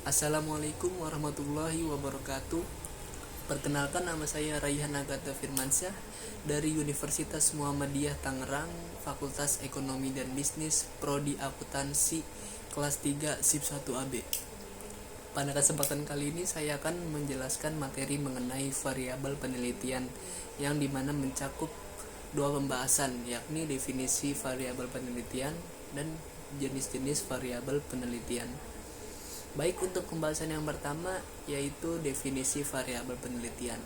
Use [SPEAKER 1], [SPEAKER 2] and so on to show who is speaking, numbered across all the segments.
[SPEAKER 1] Assalamualaikum warahmatullahi wabarakatuh. Perkenalkan, nama saya Raihan Agatha Firmansyah dari Universitas Muhammadiyah Tangerang, Fakultas Ekonomi dan Bisnis, Prodi Akuntansi, kelas 3 SIP 1AB. Pada kesempatan kali ini saya akan menjelaskan materi mengenai variabel penelitian yang dimana mencakup dua pembahasan, yakni definisi variabel penelitian dan jenis-jenis variabel penelitian. Baik, untuk pembahasan yang pertama yaitu definisi variabel penelitian.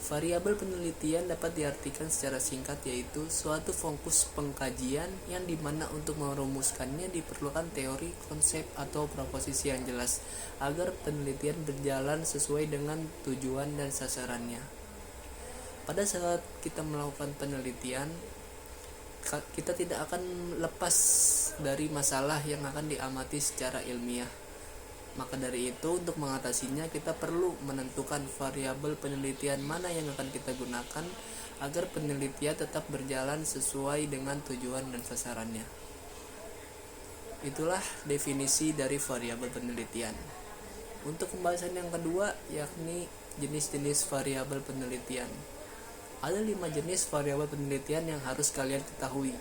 [SPEAKER 1] Variabel penelitian dapat diartikan secara singkat yaitu suatu fokus pengkajian yang dimana untuk merumuskannya diperlukan teori, konsep, atau proposisi yang jelas agar penelitian berjalan sesuai dengan tujuan dan sasarannya. Pada saat kita melakukan penelitian, kita tidak akan lepas dari masalah yang akan diamati secara ilmiah. Maka dari itu, untuk mengatasinya kita perlu menentukan variabel penelitian mana yang akan kita gunakan agar penelitian tetap berjalan sesuai dengan tujuan dan sasarannya. Itulah definisi dari variabel penelitian. Untuk pembahasan yang kedua, yakni jenis-jenis variabel penelitian. Ada 5 jenis variabel penelitian yang harus kalian ketahui.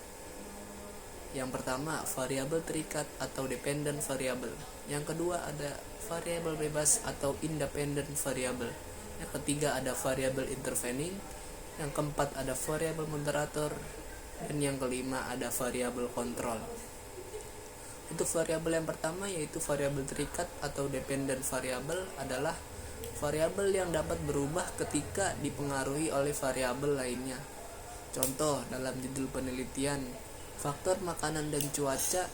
[SPEAKER 1] Yang pertama, variabel terikat atau dependent variable. Yang kedua, ada variabel bebas atau independent variable. Yang ketiga, ada variabel intervening. Yang keempat, ada variabel moderator. Dan yang kelima, ada variabel kontrol. Untuk variabel yang pertama yaitu variabel terikat atau dependent variable adalah variabel yang dapat berubah ketika dipengaruhi oleh variabel lainnya. Contoh dalam judul penelitian, faktor makanan dan cuaca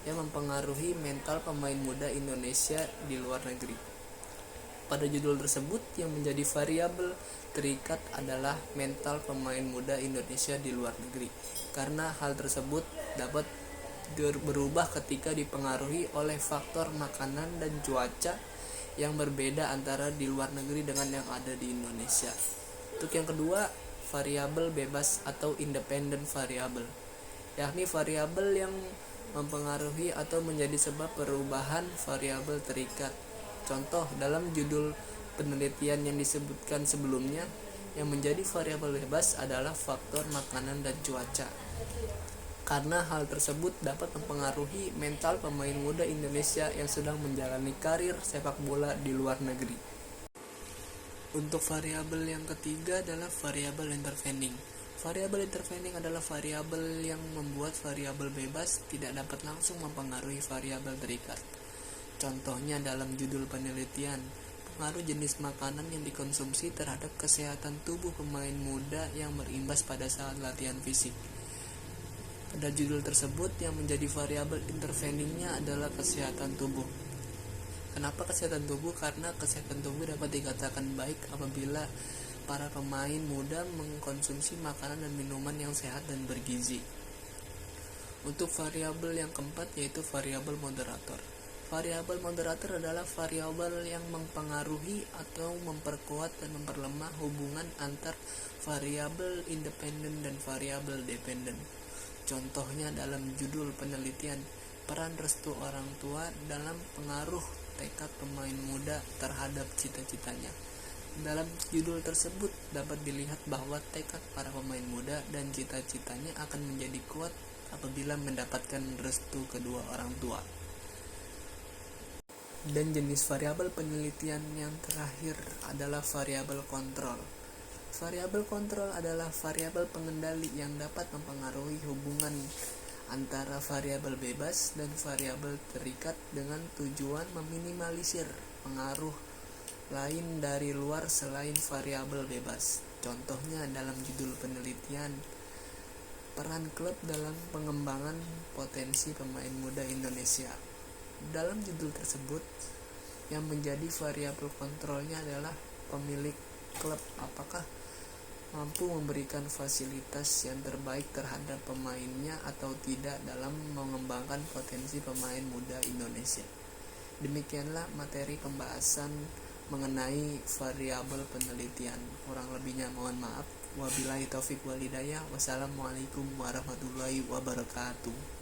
[SPEAKER 1] yang mempengaruhi mental pemain muda Indonesia di luar negeri. Pada judul tersebut, yang menjadi variabel terikat adalah mental pemain muda Indonesia di luar negeri, karena hal tersebut dapat berubah ketika dipengaruhi oleh faktor makanan dan cuaca yang berbeda antara di luar negeri dengan yang ada di Indonesia. Untuk yang kedua, variabel bebas atau independent variable, yakni variabel yang mempengaruhi atau menjadi sebab perubahan variabel terikat. Contoh dalam judul penelitian yang disebutkan sebelumnya, yang menjadi variabel bebas adalah faktor makanan dan cuaca, karena hal tersebut dapat mempengaruhi mental pemain muda Indonesia yang sedang menjalani karir sepak bola di luar negeri. Untuk variabel yang ketiga adalah variabel intervening. Variabel intervening adalah variabel yang membuat variabel bebas tidak dapat langsung mempengaruhi variabel terikat. Contohnya dalam judul penelitian, pengaruh jenis makanan yang dikonsumsi terhadap kesehatan tubuh pemain muda yang berimbas pada saat latihan fisik. Pada judul tersebut, yang menjadi variabel interveningnya adalah kesehatan tubuh. Kenapa kesehatan tubuh? Karena kesehatan tubuh dapat dikatakan baik apabila para pemain muda mengkonsumsi makanan dan minuman yang sehat dan bergizi. Untuk variabel yang keempat yaitu variabel moderator. Variabel moderator adalah variabel yang mempengaruhi atau memperkuat dan memperlemah hubungan antar variabel independen dan variabel dependen. Contohnya dalam judul penelitian, peran restu orang tua dalam pengaruh tekad pemain muda terhadap cita-citanya. Dalam judul tersebut dapat dilihat bahwa tekad para pemain muda dan cita-citanya akan menjadi kuat apabila mendapatkan restu kedua orang tua. Dan jenis variabel penelitian yang terakhir adalah variabel kontrol. Variabel kontrol adalah variabel pengendali yang dapat mempengaruhi hubungan antara variabel bebas dan variabel terikat dengan tujuan meminimalisir pengaruh lain dari luar selain variabel bebas. Contohnya dalam judul penelitian, peran klub dalam pengembangan potensi pemain muda Indonesia. Dalam judul tersebut, yang menjadi variabel kontrolnya adalah pemilik klub apakah mampu memberikan fasilitas yang terbaik terhadap pemainnya atau tidak dalam mengembangkan potensi pemain muda Indonesia. Demikianlah materi pembahasan mengenai variabel penelitian. Kurang lebihnya mohon maaf. Wabillahi taufik wal hidayah. Wassalamualaikum warahmatullahi wabarakatuh.